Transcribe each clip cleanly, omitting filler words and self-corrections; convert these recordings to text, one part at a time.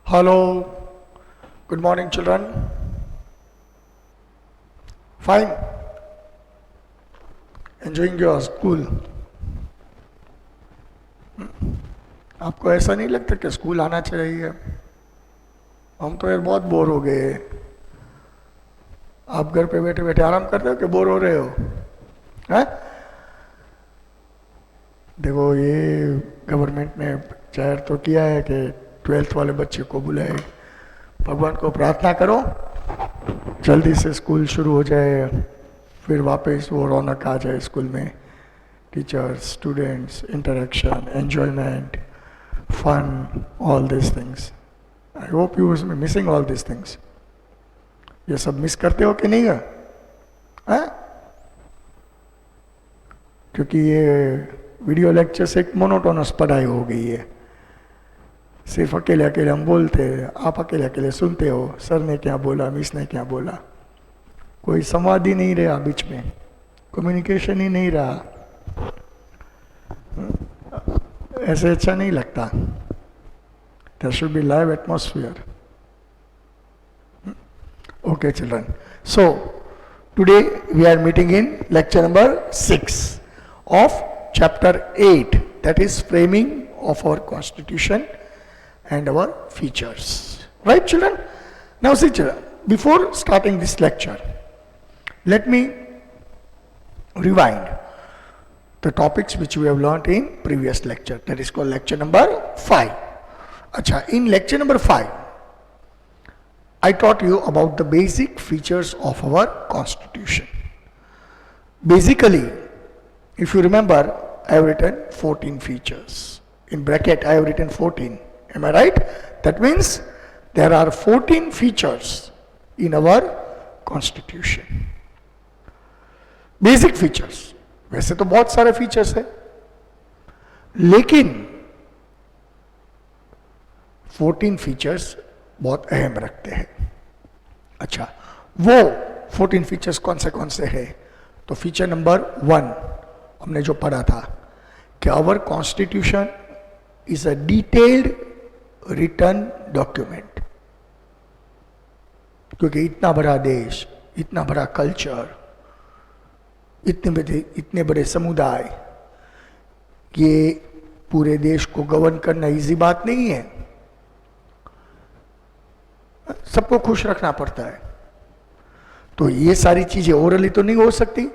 Hello, good morning, children. Fine. Enjoying your school. आपको ऐसा नहीं लगता कि स्कूल आना चाहिए? हम तो यार बहुत बोर हो गए। आप घर पे बैठे बैठे आराम कर रहे हो कि बोर हो रहे हो? हैं? देखो, ये गवर्नमेंट ने जाहिर तो किया है कि 12th वाले बच्चे को बुलाए। भगवान को प्रार्थना करो जल्दी से स्कूल शुरू हो जाए, फिर वापस वो रौनक आ जाए स्कूल में। Teachers, students, interaction, enjoyment, fun, all this things. I hope you missing all this things. ये सब मिस करते हो कि नहीं है? क्योंकि ये वीडियो लेक्चर से एक मोनोटोनस पढ़ाई हो गई है। सिर्फ अकेले अकेले हम बोलते हैं, आप अकेले अकेले सुनते हो, सर ने क्या बोला, मिस ने क्या बोला। कोई संवाद ही नहीं रहा बीच में, कम्युनिकेशन ही नहीं रहा। ऐसे अच्छा नहीं लगता। There should be live atmosphere. Okay, children. So, today we are meeting in lecture number 6 of chapter 8, that is framing of our constitution and our features. Right, children? Now, see, children, before starting this lecture, let me rewind the topics which we have learnt in previous lecture. That is called lecture number 5. Acha, in lecture number 5, I taught you about the basic features of our constitution. Basically, if you remember, I have written 14 features. In bracket, I have written 14. Am I right? That means there are 14 features in our constitution. Basic features. वैसे तो बहुत सारे features हैं, लेकिन 14 features बहुत अहम रखते हैं। अच्छा, वो 14 फीचर्स कौन से हैं? तो फीचर नंबर 1 हमने जो पढ़ा था कि our constitution is a detailed written document. क्योंकि इतना बड़ा देश, इतना बड़ा कल्चर, इतने बड़े समुदाय, ये पूरे देश को गवर्न करना इजी बात नहीं है। सबको खुश रखना पड़ता है। तो ये सारी चीजें ओरली तो नहीं हो सकती,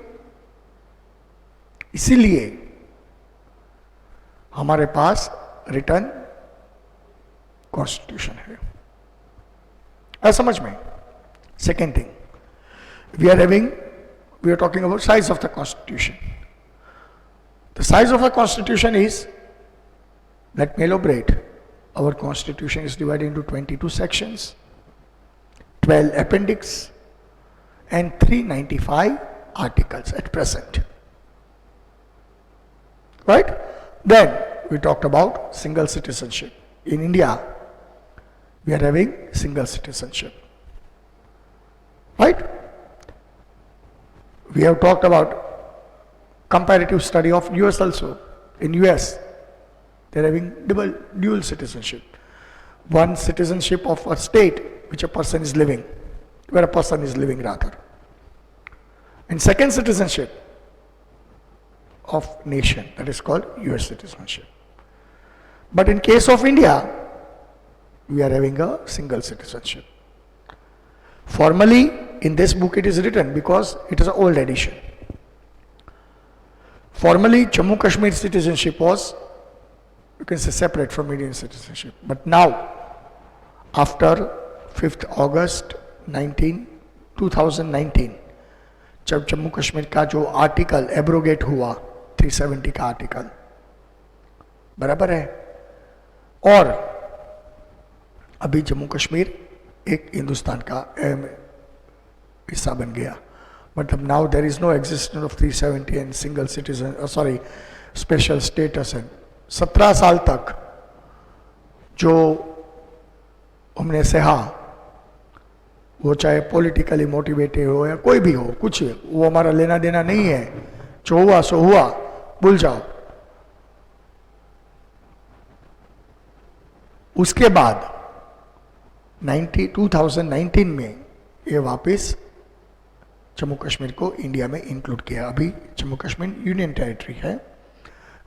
इसीलिए हमारे पास रिटन कॉन्स्टिट्यूशन है। समझ में? Second thing, we are talking about size of the constitution. The size of the constitution is, let me elaborate. Our constitution is divided into 22 sections, 12 appendix and 395 articles at present. Right? Then we talked about single citizenship. In India, we are having single citizenship. Right? We have talked about comparative study of US also. In US, they are having dual citizenship. One citizenship of a state which a person is living, where a person is living rather. And second citizenship of nation, that is called US citizenship. But in case of India, we are having a single citizenship. Formally, in this book it is written, because it is an old edition. Formally, Jammu Kashmir citizenship was, you can say, separate from Indian citizenship. But now, after 5th August 2019, जब जम्मू कश्मीर का जो article abrogate हुआ, 370 का article, बराबर है, और अभी जम्मू कश्मीर एक हिंदुस्तान का अहम हिस्सा बन गया। मतलब now there is no existence of 370 and single citizen, sorry, special status and 17 साल तक जो हमने सहा, वो चाहे पॉलिटिकली मोटिवेटेड हो या कोई भी हो, कुछ वो हमारा लेना देना नहीं है। जो हुआ सो हुआ, भूल जाओ। उसके बाद 2019 में ये वापस जम्मू कश्मीर को इंडिया में इंक्लूड किया। अभी जम्मू कश्मीर यूनियन टेरिटरी है,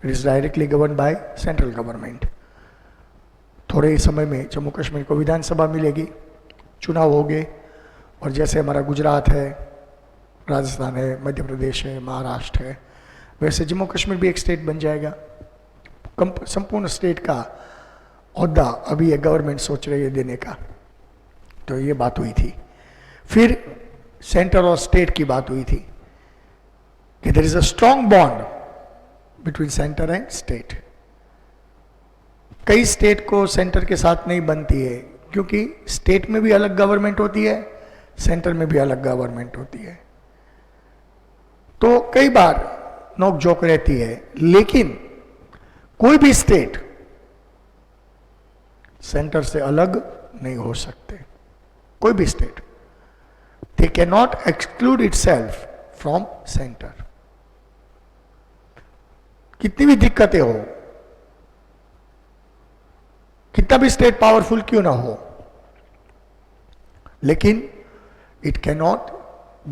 it is directly govern by central government. थोड़े ही समय में जम्मू कश्मीर को विधानसभा मिलेगी, चुनाव होंगे, और जैसे हमारा गुजरात है, राजस्थान है, मध्य प्रदेश है, महाराष्ट्र है, वैसे जम्मू कश्मीर भी एक स्टेट बन जाएगा। संपूर्ण स्टेट का ओहदा अभी ये गवर्नमेंट सोच रही है देने का। तो ये बात हुई थी। फिर सेंटर और स्टेट की बात हुई थी कि there is a strong bond between centre and state. कई स्टेट को सेंटर के साथ नहीं बनती है, क्योंकि स्टेट में भी अलग गवर्नमेंट होती है, सेंटर में भी अलग गवर्नमेंट होती है। तो कई बार नोक झोंक रहती है, लेकिन कोई भी स्टेट सेंटर से अलग नहीं हो सकते। कोई भी state, they can not exclude itself from centre. कितनी भी दिक्कतें हो, कितना भी स्टेट पावरफुल क्यों ना हो, लेकिन it cannot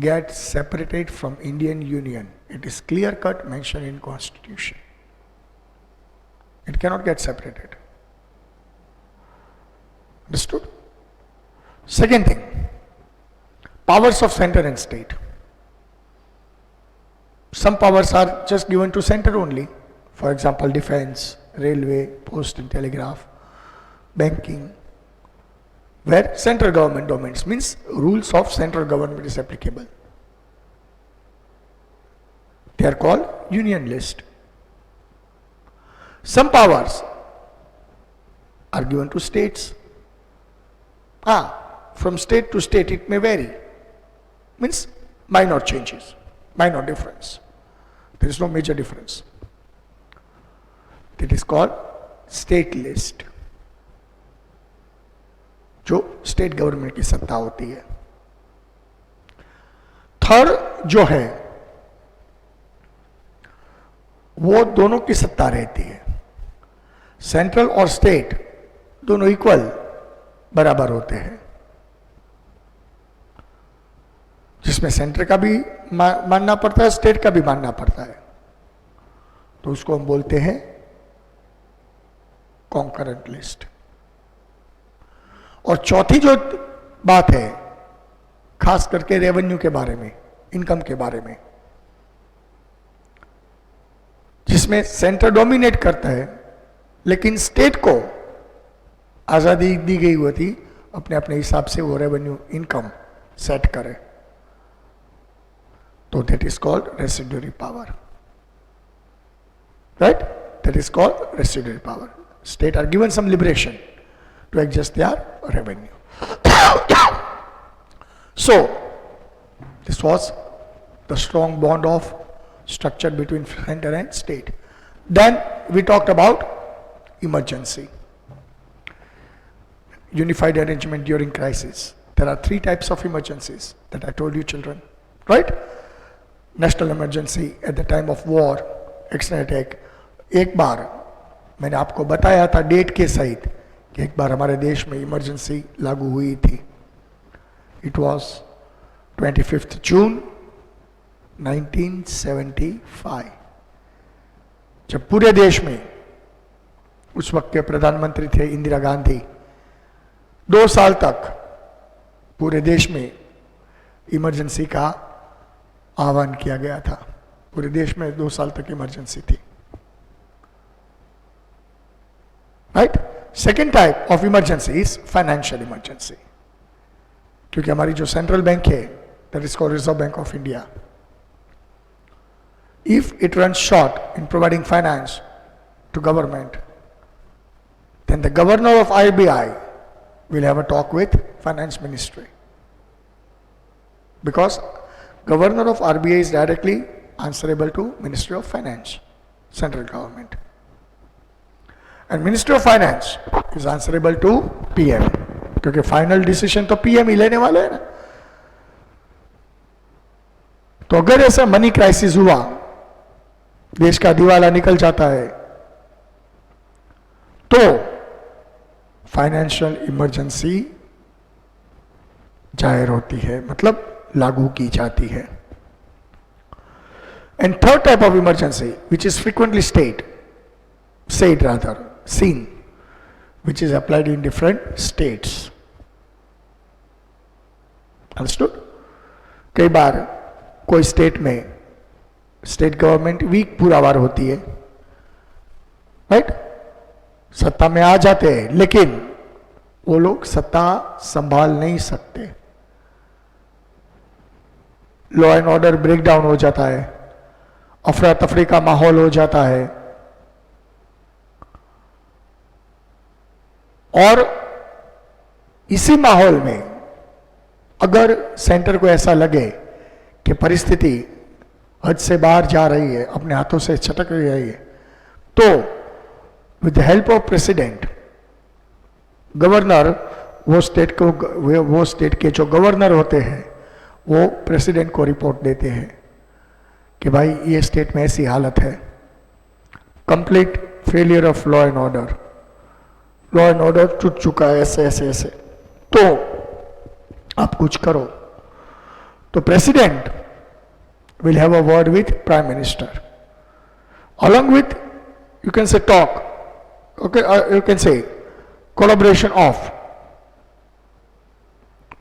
get separated from Indian Union. It is clear cut mentioned in Constitution. It cannot get separated. Understood? Second thing, powers of center and state. Some powers are just given to center only. For example, defense, railway, post and telegraph, banking, where central government domains, means rules of central government is applicable. They are called union list. Some powers are given to states. From state to state it may vary, means minor changes, minor difference. There is no major difference. That is called state list, जो state government की सत्ता होती है। Third जो है वो दोनों की सत्ता रहती है। सेंट्रल और स्टेट दोनों इक्वल बराबर होते हैं, जिसमें सेंटर का भी मानना पड़ता है, स्टेट का भी मानना पड़ता है। तो उसको हम बोलते हैं कॉन्करेंट लिस्ट। और चौथी जो बात है, खास करके रेवेन्यू के बारे में, इनकम के बारे में, जिसमें सेंटर डोमिनेट करता है, लेकिन स्टेट को आजादी दी गई हुई थी अपने अपने हिसाब से वो रेवेन्यू इनकम सेट करे। तो that is called residuary power, right? That is called residuary power. State are given some liberation to adjust their revenue. So this was the strong bond of structure between center and state. Then we talked about emergency, unified arrangement during crisis. There are three types of emergencies that I told you, children, right? National emergency at the time of war, external attack. एक बार मैंने आपको बताया था date के सहित कि एक बार हमारे देश में इमरजेंसी लागू हुई थी. इट वॉज 25 जून 1975, जब पूरे देश में उस वक्त के प्रधानमंत्री थे इंदिरा गांधी. 2 साल तक पूरे देश में इमरजेंसी का आह्वान किया गया था. पूरे देश में 2 साल तक इमरजेंसी थी. Right. Second type of emergency is financial emergency, क्योंकि हमारी जो सेंट्रल बैंक है that is called reserve bank of India. If it runs short in providing finance to government, then the governor of RBI will have a talk with finance ministry, because governor of RBI is directly answerable to Ministry of Finance, central government, and Ministry of Finance is answerable to PM, क्योंकि final decision तो PM ही लेने वाले हैं ना. तो अगर ऐसा money crisis हुआ, देश का दिवाला निकल जाता है, तो फाइनेंशियल इमरजेंसी जाहिर होती है, मतलब लागू की जाती है. And third type of emergency, which is frequently seen, which is applied in different states. Understood? कई बार कोई स्टेट में स्टेट गवर्नमेंट वीक पूरावार होती है, राइट? सत्ता में आ जाते हैं लेकिन वो लोग सत्ता संभाल नहीं सकते, लॉ एंड ऑर्डर ब्रेकडाउन हो जाता है, अफरा तफरी का माहौल हो जाता है, और इसी माहौल में अगर सेंटर को ऐसा लगे कि परिस्थिति हद से बाहर जा रही है, अपने हाथों से छटक रही है, तो with the help of president, governor, वो स्टेट के जो गवर्नर होते हैं वो प्रेसिडेंट को रिपोर्ट देते हैं कि भाई ये स्टेट में ऐसी हालत है, complete failure of law and order टूट चुका है, ऐसे ऐसे ऐसे, तो आप कुछ करो. तो president will have a word with prime minister, along with, you can say, talk, okay, you can say collaboration of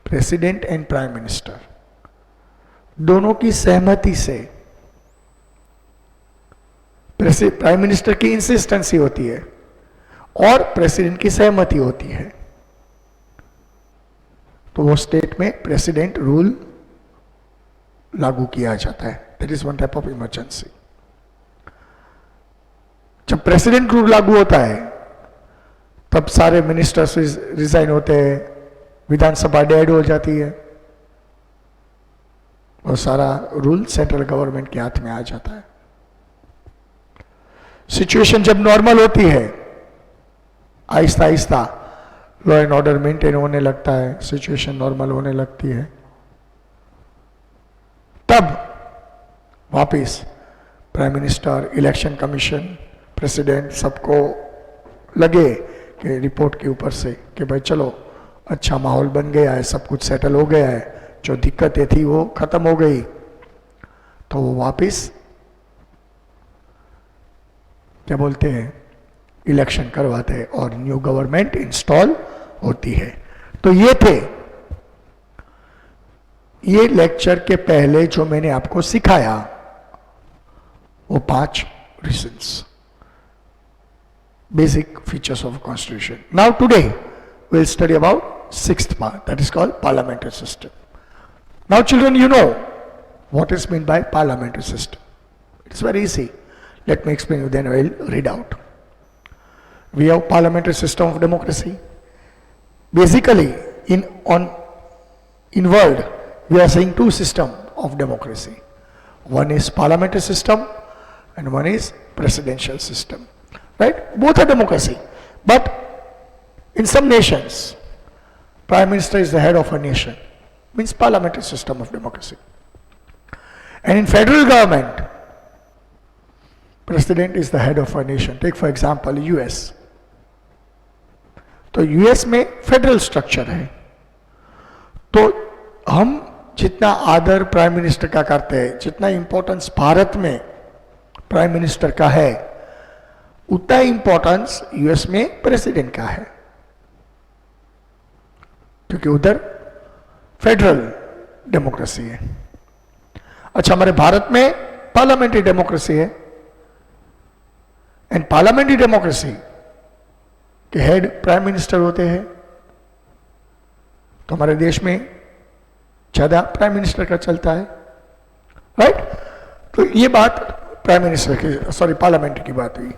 president and prime minister, दोनों की सहमति से. प्राइम मिनिस्टर की इंसिस्टेंसी होती है और प्रेसिडेंट की सहमति होती है, तो वो स्टेट में प्रेसिडेंट रूल लागू किया जाता है. That is one type of emergency. जब प्रेसिडेंट रूल लागू होता है तब सारे मिनिस्टर्स रिजाइन होते हैं, विधानसभा डेड हो जाती है और सारा रूल सेंट्रल गवर्नमेंट के हाथ में आ जाता है. सिचुएशन जब नॉर्मल होती है, Aahista Aahista law and order maintain होने लगता है, सिचुएशन नॉर्मल होने लगती है, तब वापिस prime minister, election commission, president सबको लगे कि रिपोर्ट के ऊपर से कि भाई चलो अच्छा माहौल बन गया है, सब कुछ सेटल हो गया है, जो दिक्कतें थी वो खत्म हो गई, तो वो वापिस क्या बोलते हैं, इलेक्शन करवाते हैं और न्यू गवर्नमेंट इंस्टॉल होती है. तो ये लेक्चर के पहले जो मैंने आपको सिखाया वो 5 reasons, basic features of constitution. Now today we will study about 6th part, that is called parliamentary system. Now children, you know what is meant by parliamentary system. It's very easy. Let me explain you, then I will read out. We have parliamentary system of democracy. Basically, in world, we are saying 2 systems of democracy. One is parliamentary system and one is presidential system. Right? Both are democracy. But in some nations, prime minister is the head of a nation. Means parliamentary system of democracy. And in federal government, president is the head of a nation. Take for example US. तो US में federal structure है, तो हम जितना आदर prime minister का करते हैं, जितना इंपॉर्टेंस भारत में प्राइम मिनिस्टर का है, उतना इंपॉर्टेंस यूएस में प्रेसिडेंट का है, क्योंकि उधर फेडरल डेमोक्रेसी है. अच्छा, हमारे भारत में पार्लियामेंट्री डेमोक्रेसी है. एंड पार्लियामेंट्री डेमोक्रेसी के हेड प्राइम मिनिस्टर होते हैं, तो हमारे देश में ज्यादा प्राइम मिनिस्टर का चलता है, राइट? तो ये बात प्राइम मिनिस्टर की, सॉरी, पार्लियामेंट की बात हुई.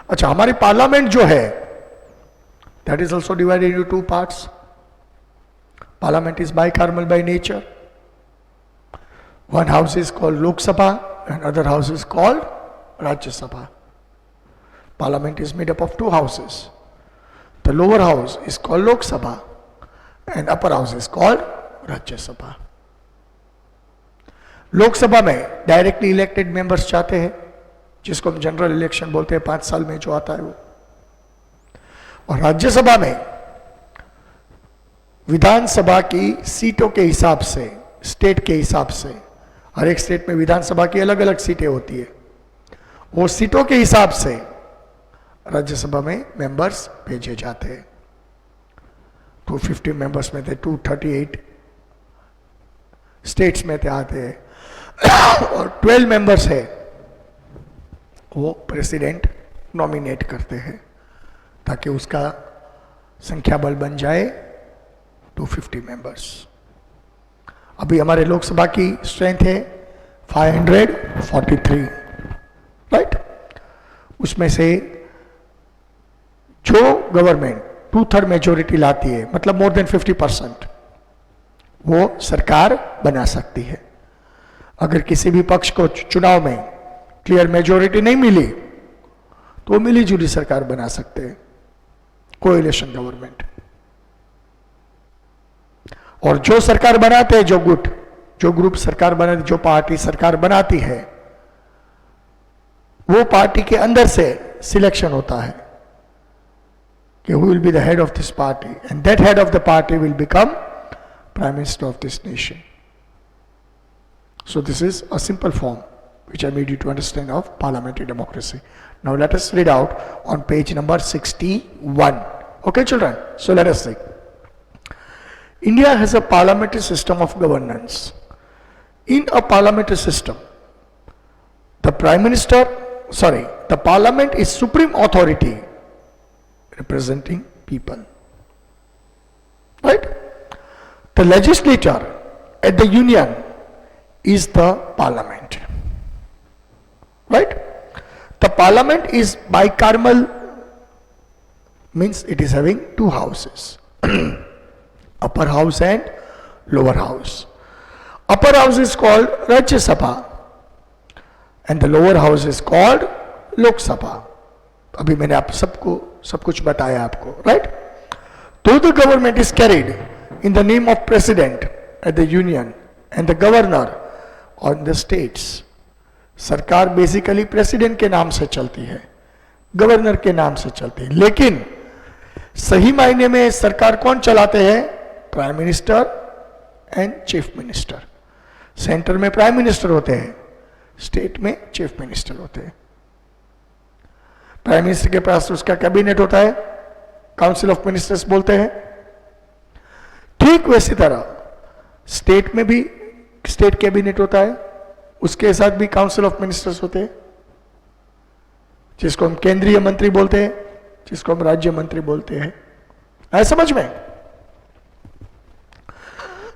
अच्छा, हमारी पार्लियामेंट जो है that is also divided into 2 parts. Parliament is bicameral by nature. One house is called Lok Sabha and other house is called Rajya Sabha. Parliament is made up of 2 houses. The lower house is called Lok Sabha and upper house is called Rajya Sabha. लोक सभा में directly elected members जाते हैं, जिसको हम general election बोलते हैं, 5 साल में जो आता है वो. और राज्यसभा में विधानसभा की सीटों के हिसाब से, स्टेट के हिसाब से, हर एक स्टेट में विधानसभा की अलग अलग सीटें होती है, वो सीटों के हिसाब से राज्यसभा में मेंबर्स भेजे जाते हैं। 250 मेंबर्स में थे, 238 स्टेट्स में थे आते हैं और 12 मेंबर्स है वो प्रेसिडेंट नॉमिनेट करते हैं ताकि उसका संख्या बल बन जाए 250 मेंबर्स। अभी हमारे लोकसभा की स्ट्रेंथ है 543, राइट। उसमें से जो गवर्नमेंट 2/3 मेजोरिटी लाती है, मतलब मोर देन 50%, वो सरकार बना सकती है। अगर किसी भी पक्ष को चुनाव में क्लियर मेजोरिटी नहीं मिली तो वो मिली जुली सरकार बना सकते हैं, कोएलिशन गवर्नमेंट। और जो सरकार बनाते हैं, जो ग्रुप सरकार बनाती, जो पार्टी सरकार बनाती है, वो पार्टी के अंदर से सिलेक्शन होता है कि who will be the head of this party, and that head of the party will become prime minister of this nation. So this is a simple form which I made you to understand of parliamentary democracy. Now let us read out on page number 61. Okay children, so let us see. India has a parliamentary system of governance. In a parliamentary system, the parliament is supreme authority representing people, right? The legislature at the union is the parliament, right? The parliament is bicameral, means it is having two houses, upper house and lower house. Upper house is called Rajya Sabha and the lower house is called Lok Sabha. अभी मैंने आप सबको सब कुछ बताया आपको, right. तो the government is carried in the name of president at the union and the governor on the states. सरकार बेसिकली प्रेसिडेंट के नाम से चलती है, गवर्नर के नाम से चलती है, लेकिन सही मायने में सरकार कौन चलाते हैं? Prime minister and chief minister. Centre में प्राइम मिनिस्टर होते हैं, स्टेट में चीफ मिनिस्टर होते हैं। प्राइम मिनिस्टर के पास उसका कैबिनेट होता है, काउंसिल ऑफ मिनिस्टर्स बोलते हैं। ठीक वैसी तरह स्टेट में भी स्टेट कैबिनेट होता है, उसके साथ भी काउंसिल ऑफ मिनिस्टर्स होते हैं, जिसको हम केंद्रीय मंत्री बोलते हैं, जिसको हम राज्य मंत्री बोलते हैं। आया समझ में?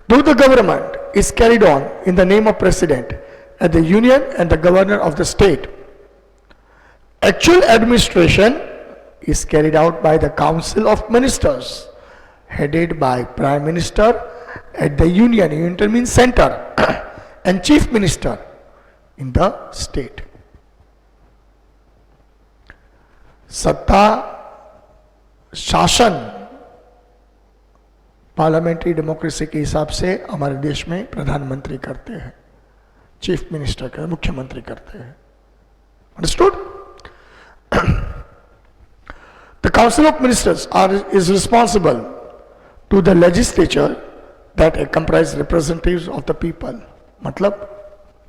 Though the government is carried on in the name of president at the union and the governor of the state, actual administration is carried out by the council of ministers headed by prime minister at the union. Union means center and chief minister in the state. सत्ता शासन parliamentary democracy के हिसाब से हमारे देश में प्रधानमंत्री करते हैं, चीफ मिनिस्टर का मुख्यमंत्री करते हैं। Understood? The Council of Ministers is responsible to the legislature that comprise representatives of the people. मतलब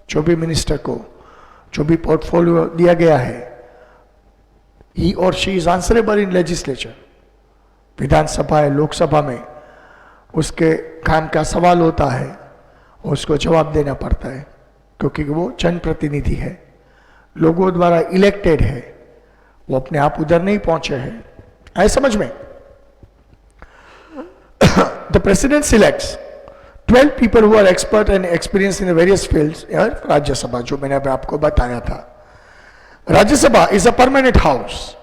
जो भी मिनिस्टर को जो भी पोर्टफोलियो दिया गया है, he or she is answerable in legislature. विधानसभा है, लोकसभा में उसके काम का सवाल होता है, उसको जवाब देना पड़ता है, क्योंकि वो जनप्रतिनिधि है, लोगों द्वारा इलेक्टेड है, वो अपने आप उधर नहीं पहुंचे हैं। आए समझ में? The president selects 12 people who are expert and experience in various fields. Rajya Sabha जो मैंने अभी आपको बताया था, Rajya Sabha is a permanent house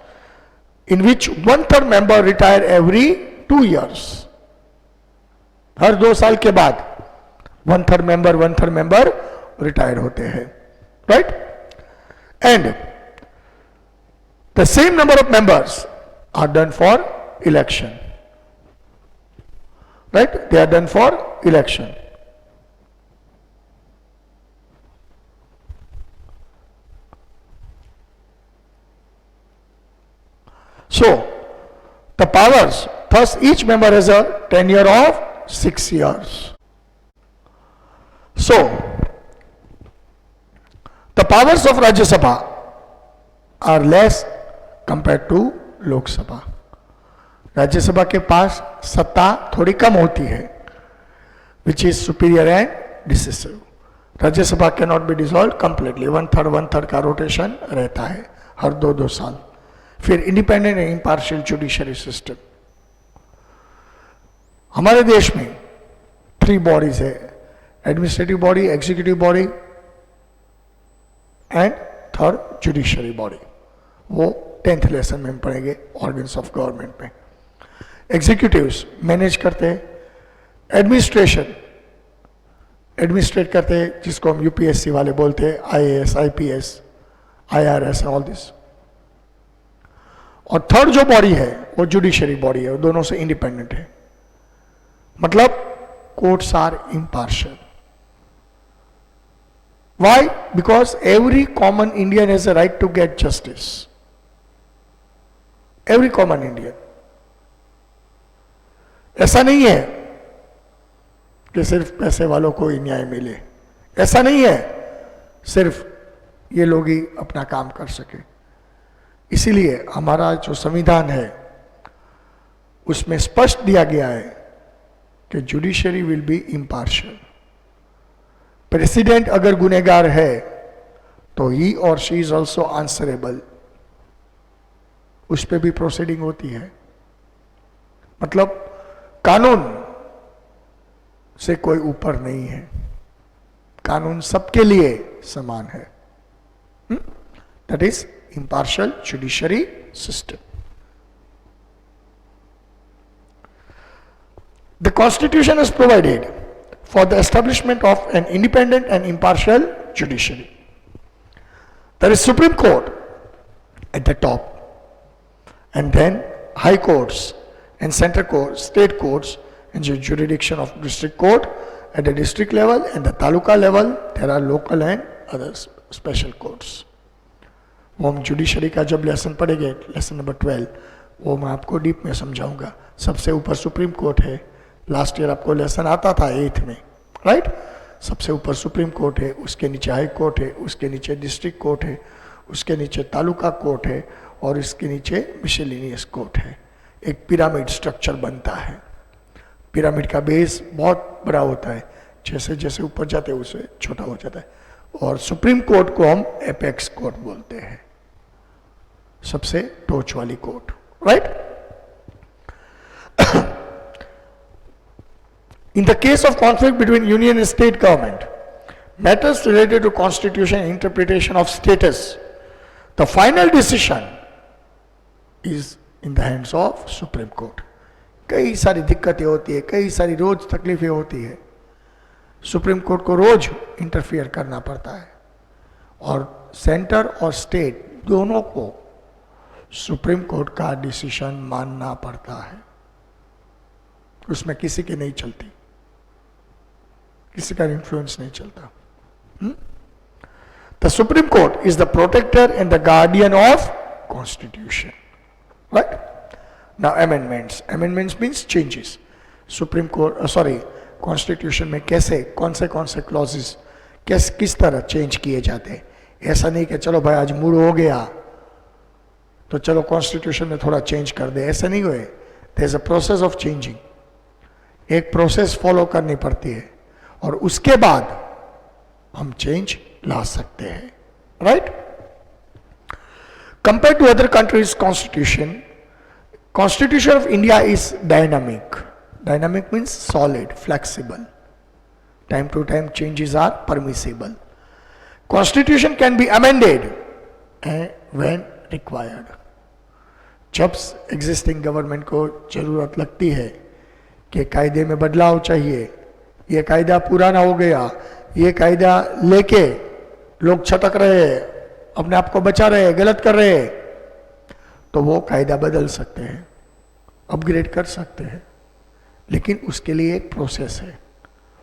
in which 1/3 member retire every 2 years। हर 2 साल के बाद 1/3 मेंबर रिटायर होते हैं, right. And the same number of members are done for election, right? They are done for election. So the powers, thus each member has a tenure of 6 years. So, the powers of Rajya Sabha are less compared to Lok Sabha. Rajya Sabha के पास सत्ता थोड़ी कम होती है, which is superior and decisive. Rajya Sabha cannot be dissolved completely. 1/3 का rotation रहता है हर 2 साल. फिर independent and impartial judiciary system. हमारे देश में 3 बॉडीज है, administrative body, executive body and third judiciary body. वो 10th लेसन में हम पढ़ेंगे ऑर्गन्स ऑफ गवर्नमेंट में. एग्जीक्यूटिव्स मैनेज करते हैं, एडमिनिस्ट्रेट करते हैं, जिसको हम यूपीएससी वाले बोलते हैं, IAS, IPS, IRS, all this. और थर्ड जो बॉडी है वो जुडिशरी बॉडी है, वो दोनों से इंडिपेंडेंट है. मतलब courts are impartial. Why? Because every common Indian has a right to get justice. Every common Indian. ऐसा नहीं है कि सिर्फ पैसे वालों को ही न्याय मिले. ऐसा नहीं है सिर्फ ये लोग ही अपना काम कर सके. इसीलिए हमारा जो संविधान है उसमें स्पष्ट दिया गया है कि judiciary will be impartial. President अगर गुनहगार है तो ही और शी इज ऑल्सो आंसरेबल. उस पर भी प्रोसीडिंग होती है. मतलब कानून से कोई ऊपर नहीं है, कानून सबके लिए समान है. That is impartial judiciary system. The Constitution has provided for the establishment of an independent and impartial judiciary. There is Supreme Court at the top, and then High Courts and Central Courts, State Courts, and the jurisdiction of District Court at the district level and the taluka level. There are local and other special courts. वो हम judiciary का जब lesson पढ़ेंगे, lesson number 12, वो मैं आपको deep में समझाऊंगा. सबसे ऊपर सुप्रीम कोर्ट है. लास्ट ईयर आपको लेसन आता था 8th में, राइट? सबसे ऊपर सुप्रीम कोर्ट है, उसके नीचे हाई कोर्ट है, उसके नीचे डिस्ट्रिक्ट कोर्ट है, उसके नीचे तालुका कोर्ट है, और इसके नीचे मिसलेनियस कोर्ट है. एक पिरामिड स्ट्रक्चर बनता है. पिरामिड का बेस बहुत बड़ा होता है, जैसे जैसे ऊपर जाते हैं उससे छोटा हो जाता है. और सुप्रीम कोर्ट को हम एपेक्स कोर्ट बोलते हैं, सबसे टोच वाली court, right? In the case of conflict between union and state government, matters related to constitution and interpretation of status, the final decision is in the hands of Supreme Court. कई सारी दिक्कतें होती है, कई सारी रोज तकलीफें होती है. सुप्रीम कोर्ट को रोज इंटरफियर करना पड़ता है, और सेंटर और स्टेट दोनों को सुप्रीम कोर्ट का डिसीजन मानना पड़ता है. उसमें किसी की नहीं चलती, किसी का इन्फ्लुएंस नहीं चलता. The supreme court is the protector and the guardian of constitution, right? Now amendments means changes. Supreme court constitution में कैसे कौन से क्लॉजेस किस तरह चेंज किए जाते हैं. ऐसा नहीं कि चलो भाई आज मूड हो गया तो चलो कॉन्स्टिट्यूशन में थोड़ा चेंज कर दे. ऐसा नहीं हुए. There is a process of changing. एक प्रोसेस फॉलो करनी पड़ती है, और उसके बाद हम चेंज ला सकते हैं, right? Compare to other countries constitution of India is dynamic. Dynamic means solid, flexible. Time to time changes are permissible. Constitution can be amended when required. जब existing government को जरूरत लगती है कि कायदे में बदलाव चाहिए, ये कायदा पुराना हो गया, ये कायदा लेके लोग छटक रहे हैं, अपने आप को बचा रहे हैं, गलत कर रहे हैं, तो वो कायदा बदल सकते हैं, अपग्रेड कर सकते हैं. लेकिन उसके लिए एक प्रोसेस है.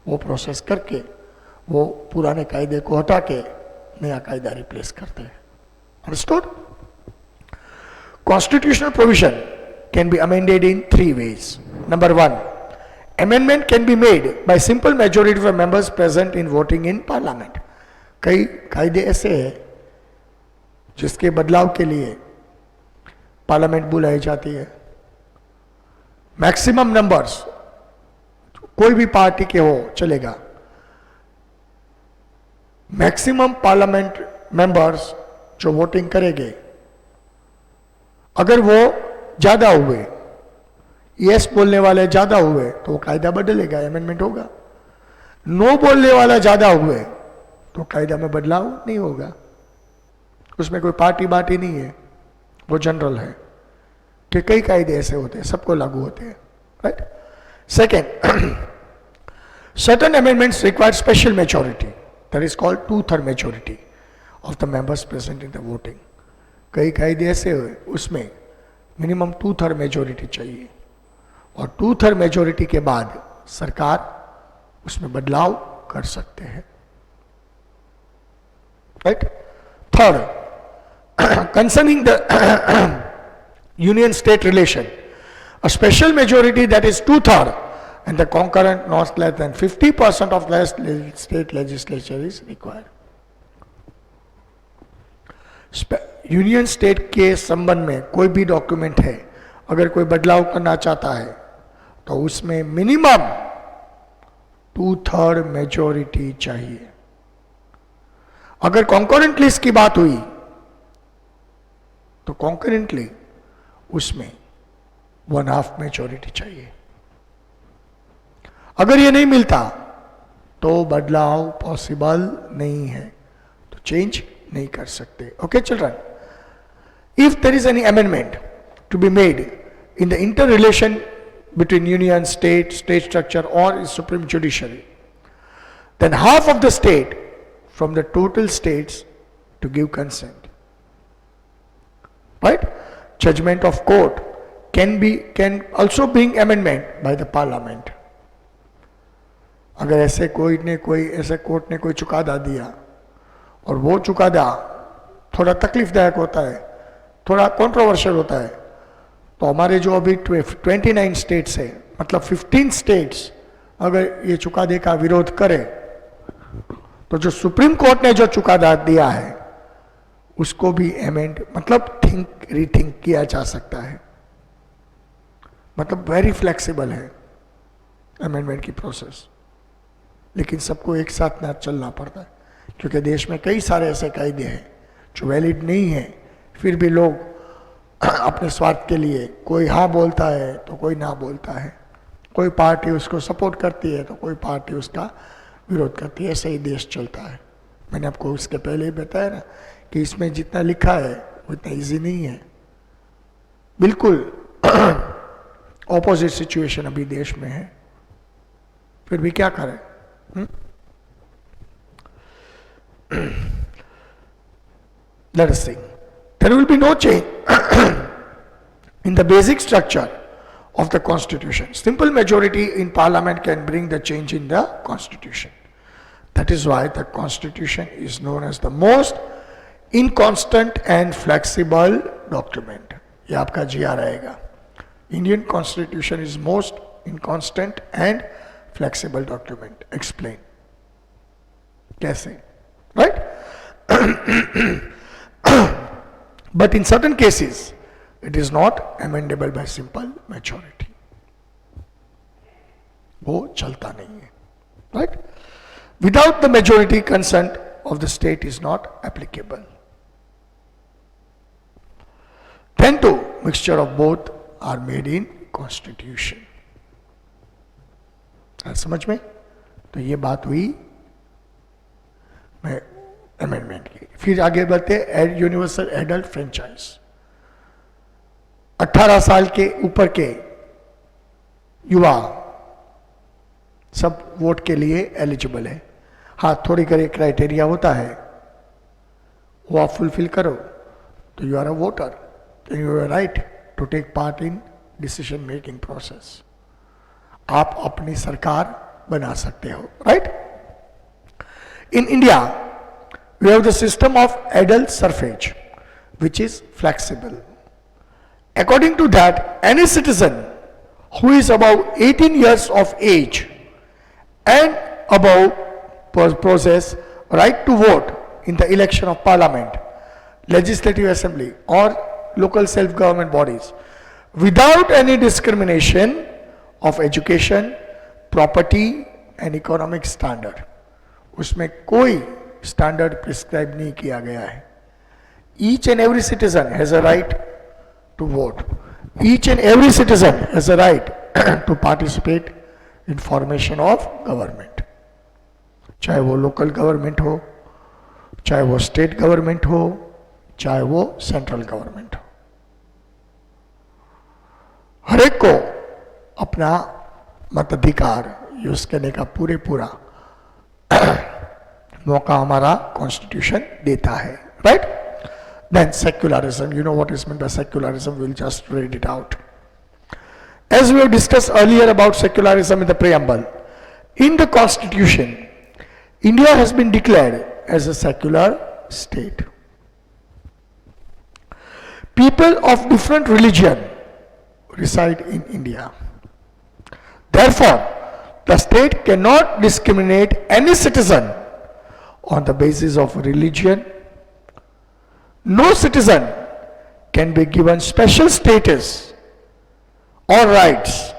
वो प्रोसेस करके वो पुराने कायदे को हटा के नया कायदा रिप्लेस करते हैं. Understood? Constitutional provision can be amended in 3 ways. Number 1, amendment can be made by simple majority of the members present in voting in parliament. कई कायदे ऐसे हैं जिसके बदलाव के लिए पार्लियामेंट बुलाई जाती है. मैक्सिमम नंबर्स कोई भी पार्टी के हो चलेगा. मैक्सिमम पार्लियामेंट मेंबर्स जो वोटिंग करेंगे, अगर वो ज्यादा हुए, यस बोलने वाले ज्यादा हुए, तो वो कायदा बदलेगा, अमेंडमेंट होगा. नो बोलने वाला ज्यादा हुए तो कायदा में बदलाव नहीं होगा. उसमें कोई पार्टी बाटी नहीं है, वो जनरल है कि कई कायदे ऐसे होते हैं, सबको लागू होते हैं. Right. Second, certain amendments require special majority, that is called two-third majority of the members present in the voting. कई कायदे ऐसे हुए उसमें मिनिमम 2/3 मेजोरिटी चाहिए, और 2/3 मेजोरिटी के बाद सरकार उसमें बदलाव कर सकते हैं. Right. Third, concerning the union state relation, a special majority that is 2/3 and the concurrent not less than 50% of the state legislature is required. Union state के संबंध में कोई भी डॉक्यूमेंट है, अगर कोई बदलाव करना चाहता है तो उसमें मिनिमम 2/3 मेजोरिटी चाहिए. अगर कॉन्करेंट लिस्ट की बात हुई तो कॉन्करेंटली उसमें 1/2 मेजोरिटी चाहिए. अगर ये नहीं मिलता तो बदलाव पॉसिबल नहीं है, तो चेंज नहीं कर सकते. Okay children, if there is any amendment to be made in the interrelation between union, state structure or supreme judiciary, then half of the state from the total states to give consent. Right? Judgment of court can also bring amendment by the parliament. अगर ऐसे ऐसे court ने कोई चुकादा दिया और वो चुकादा थोड़ा तकलीफदायक होता है, थोड़ा कंट्रोवर्शियल होता है, तो हमारे जो अभी 29 स्टेट्स है, मतलब 15 स्टेट्स अगर ये चुकादे का विरोध करे, तो जो सुप्रीम कोर्ट ने जो चुकादा दिया है उसको भी अमेंड, मतलब रीथिंक किया जा सकता है. मतलब वेरी फ्लेक्सिबल है अमेंडमेंट की प्रोसेस. लेकिन सबको एक साथ ना चलना पड़ता है, क्योंकि देश में कई सारे ऐसे कायदे हैं जो वैलिड नहीं है, फिर भी लोग अपने स्वार्थ के लिए कोई हाँ बोलता है तो कोई ना बोलता है, कोई पार्टी उसको सपोर्ट करती है तो कोई पार्टी उसका विरोध करती है. ऐसे ही देश चलता है. मैंने आपको उसके पहले ही बताया ना कि इसमें जितना लिखा है उतना इजी नहीं है. बिल्कुल ऑपोजिट सिचुएशन अभी देश में है, फिर भी क्या करें. Let us see. There will be no change in the basic structure of the constitution. Simple majority in parliament can bring the change in the constitution. That is why the constitution is known as the most inconstant and flexible document. ये आपका GR रहेगा. Indian constitution is most inconstant and flexible document. Explain. कैसे? Right? But in certain cases, it is not amendable by simple majority. वो चलता नहीं है. Right? Without the majority, consent of the state is not applicable. Then too, mixture of both are made in constitution. समझ में? तो ये बात हुई अमेंडमेंट की. फिर आगे बढ़ते यूनिवर्सल एडल्ट फ्रेंचाइज. 18 साल के ऊपर के युवा सब वोट के लिए एलिजिबल है. हाँ, थोड़ी करे क्राइटेरिया होता है, वो आप फुलफिल करो तो you are a voter, you are right to take part in decision making process. आप अपनी सरकार बना सकते हो. Right. In India we have the system of adult suffrage, which is flexible. According to that, any citizen who is above 18 years of age and above possess right to vote in the election of parliament, legislative assembly or local self-government bodies without any discrimination of education, property and economic standard. उसमें कोई standard prescribe नहीं किया गया है. Each and every citizen has a right to vote. Each and every citizen has a right to participate in formation of government. चाहे वो local government हो, चाहे वो स्टेट गवर्नमेंट हो, चाहे वो सेंट्रल गवर्नमेंट हो. हर एक को अपना मताधिकार यूज करने का पूरा मौका हमारा कॉन्स्टिट्यूशन देता है. Right? Then secularism, you know what is meant by secularism, we'll just read it out. As we have discussed earlier about secularism in the preamble, in the constitution, India has been declared as a secular state. People of different religion reside in India. Therefore, the state cannot discriminate any citizen on the basis of religion. No citizen can be given special status or rights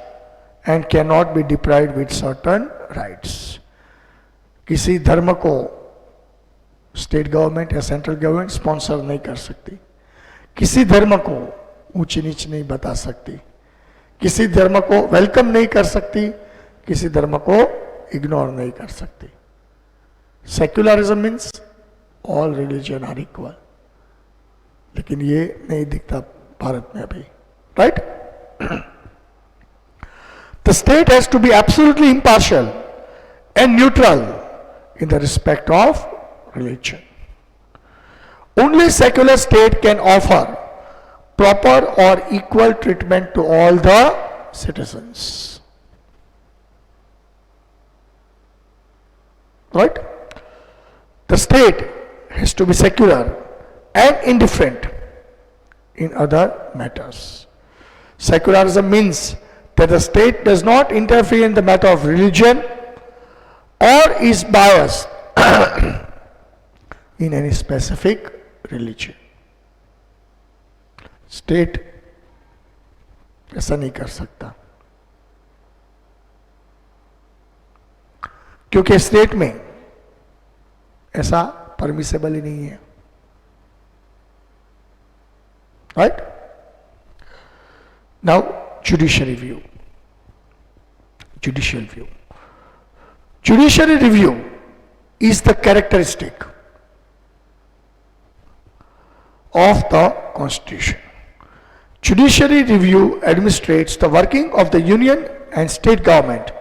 and cannot be deprived with certain rights. किसी धर्म को state government या central government sponsor नहीं कर सकती, किसी धर्म को ऊंच नीच नहीं बता सकती, किसी धर्म को वेलकम नहीं कर सकती, किसी धर्म को इग्नोर नहीं कर सकती. Secularism means all religion are equal. लेकिन ये नहीं दिखता भारत में अभी. Right? The state has to be absolutely impartial and neutral in the respect of religion. Only secular state can offer proper or equal treatment to all the citizens. Right? The state has to be secular and indifferent in other matters. Secularism means that the state does not interfere in the matter of religion or is biased in any specific religion. State ऐसा नहीं कर सकता, क्योंकि state में ऐसा permissible ही नहीं है. Right? Now judiciary view. Judicial view. Judiciary review is the characteristic of the Constitution. Judiciary review administrates the working of the union and state government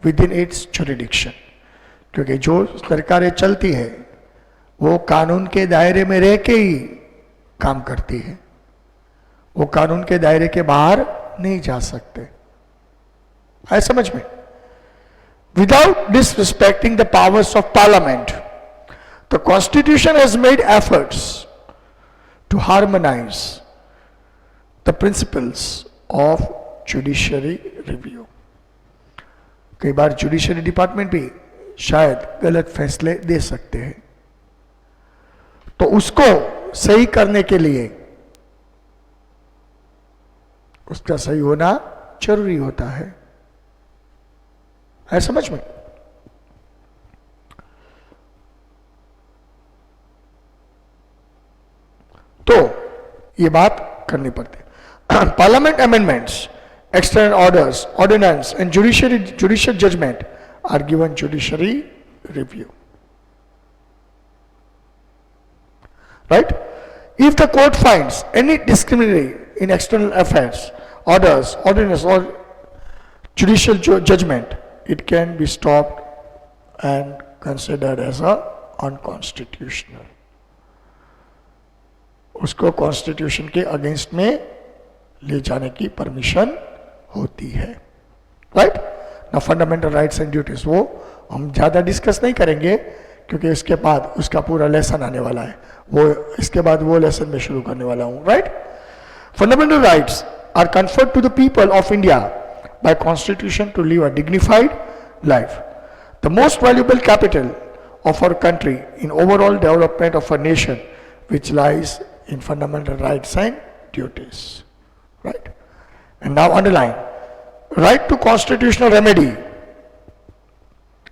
within its jurisdiction. क्योंकि जो सरकारें चलती है वो कानून के दायरे में रह के ही काम करती है, वो कानून के दायरे के बाहर नहीं जा सकते. है समझ में? Without disrespecting the powers of parliament, the constitution has made efforts to harmonize the principles of judiciary review. कई बार जुडिशरी डिपार्टमेंट भी शायद गलत फैसले दे सकते हैं, तो उसको सही करने के लिए उसका सही होना जरूरी होता है. समझ में? तो ये बात करनी पड़ती है. Parliament amendments, external orders, ordinance and judicial judgment are given judiciary review. Right? If the court finds any discriminatory in external affairs, orders, ordinance और judicial judgment, it can be stopped and considered as a unconstitutional. उसको constitution के against में ले जाने की permission होती है. Right? ना फंडामेंटल राइट्स एंड ड्यूटीज वो हम ज्यादा डिस्कस नहीं करेंगे, क्योंकि इसके बाद उसका पूरा लेसन आने वाला है, वो इसके बाद वो लेसन में शुरू करने वाला हूं. Right? Fundamental rights are conferred to the people of India by Constitution to live a dignified life. The most valuable capital of our country in overall development of a nation, which lies in fundamental rights and duties. Right? And now underline, right to constitutional remedy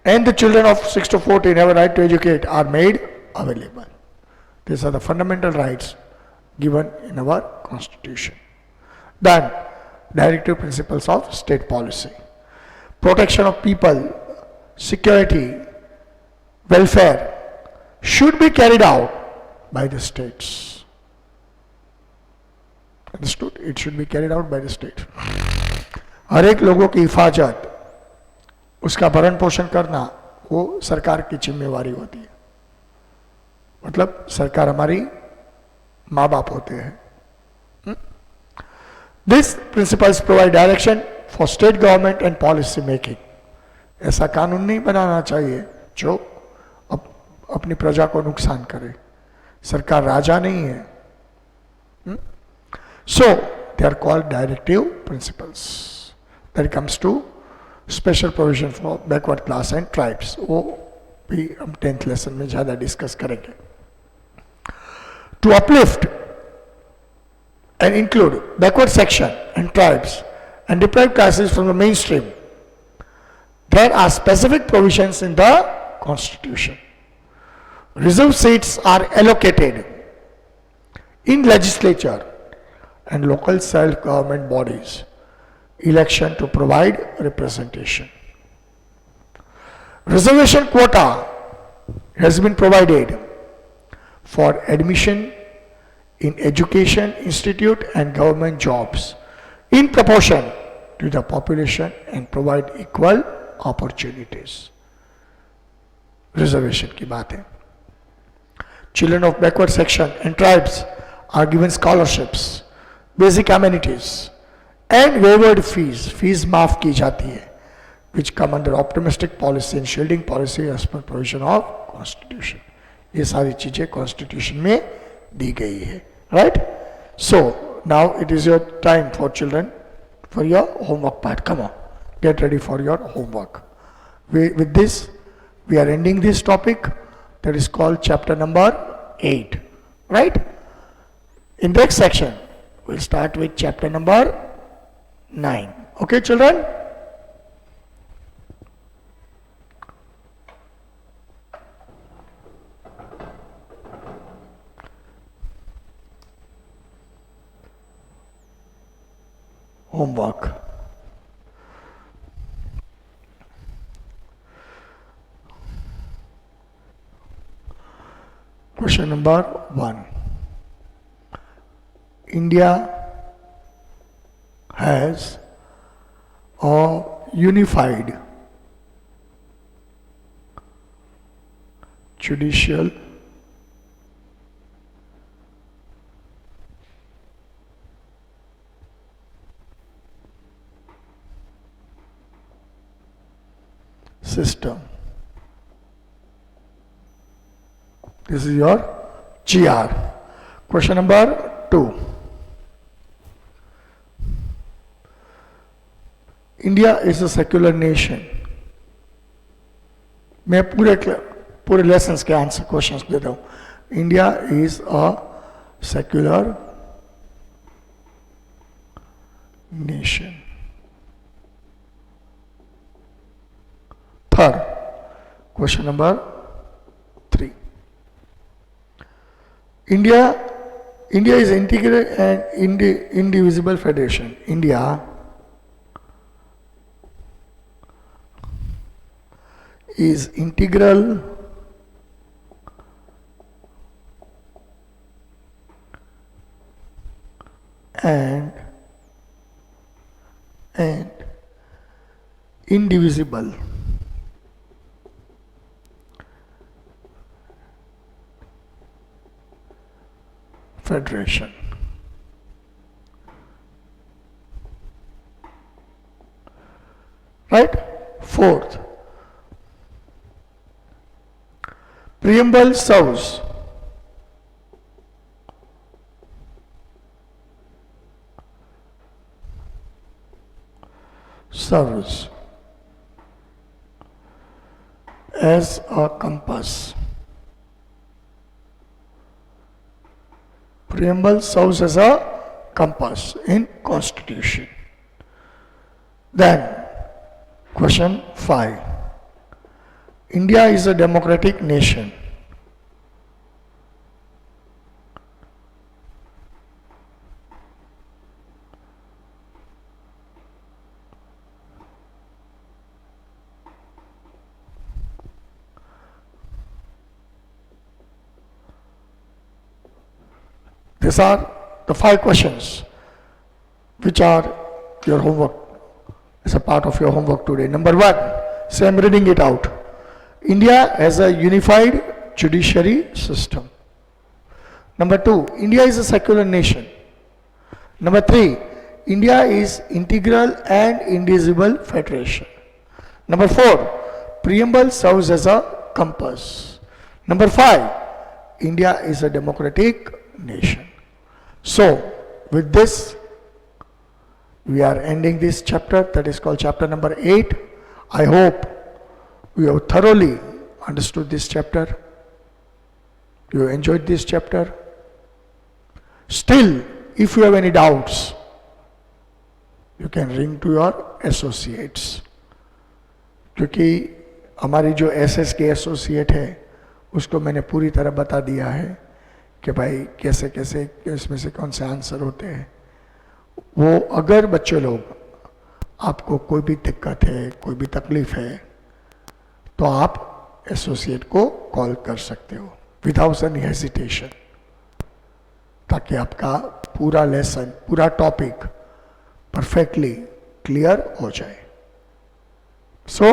and the children of 6 to 14 have a right to educate are made available. These are the fundamental rights given in our constitution. Then, directive principles of state policy. Protection of people, security, welfare should be carried out by the states. Understood? It should be carried out by the state. हर एक लोगों की हिफाजत, उसका भरण पोषण करना वो सरकार की जिम्मेवारी होती है. मतलब सरकार हमारी माँ बाप होते हैं. These principles provide direction for state government and policy making. ऐसा कानून नहीं बनाना चाहिए जो अपनी प्रजा को नुकसान करे. सरकार राजा नहीं है. So they are called directive principles. Then it comes to special provision for backward class and tribes. वो भी हम 10th lesson में ज़्यादा डिस्कस करेंगे. To uplift and include backward section and tribes and deprived classes from the mainstream, there are specific provisions in the Constitution. Reserved seats are allocated in legislature and local self-government bodies, election to provide representation. Reservation quota has been provided for admission in education institute and government jobs in proportion to the population and provide equal opportunities. Reservation की बात है. Children of backward section and tribes are given scholarships, basic amenities and waived fees. Fees माफ की जाती है, which come under optimistic policy and shielding policy as per provision of Constitution. ये सारी चीजें Constitution में दी गई है. Right? So now it is your time for children for your homework part. Come on, get ready for your homework. With this, we are ending this topic that is called chapter number 8. Right? In next section, we'll start with chapter number 9. Okay, children? Homework. Question number 1. India has a unified judicial system. This is your GR. Question number 2. India is a secular nation. मैं पूरे lessons के answer questions देता हूँ. India is a secular nation. Third, question number 3. India is integral and indivisible federation. India is integral and indivisible federation. Right? Fourth, preamble serves serves as a compass. Preamble serves as a compass in Constitution. Then, question 5. India is a democratic nation. These are the 5 questions which are your homework, as a part of your homework today. Number 1, say I'm reading it out. India has a unified judiciary system. Number 2, India is a secular nation. Number 3, India is integral and indivisible federation. Number 4, preamble serves as a compass. Number 5, India is a democratic nation. So, with this, we are ending this chapter, that is called chapter number 8. I hope you have thoroughly understood this chapter. You enjoyed this chapter. Still, if you have any doubts, you can ring to your associates. क्योंकि हमारी जो SS के associate है उसको मैंने पूरी तरह बता दिया है कि भाई कैसे कैसे इसमें से कौन से आंसर होते हैं. वो अगर बच्चे लोग आपको कोई भी दिक्कत है, कोई भी तकलीफ है, तो आप एसोसिएट को कॉल कर सकते हो विदाउट एनी हेजिटेशन, ताकि आपका पूरा लेसन, पूरा टॉपिक परफेक्टली क्लियर हो जाए. So,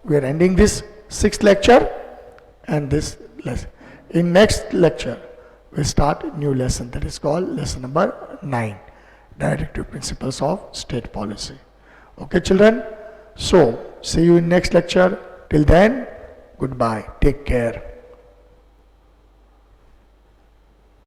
we are ending this 6th lecture and this lesson. In next lecture, we start a new lesson that is called lesson number 9, Directive Principles of State Policy. Okay, children? So, see you in next lecture. Till then, goodbye. Take care.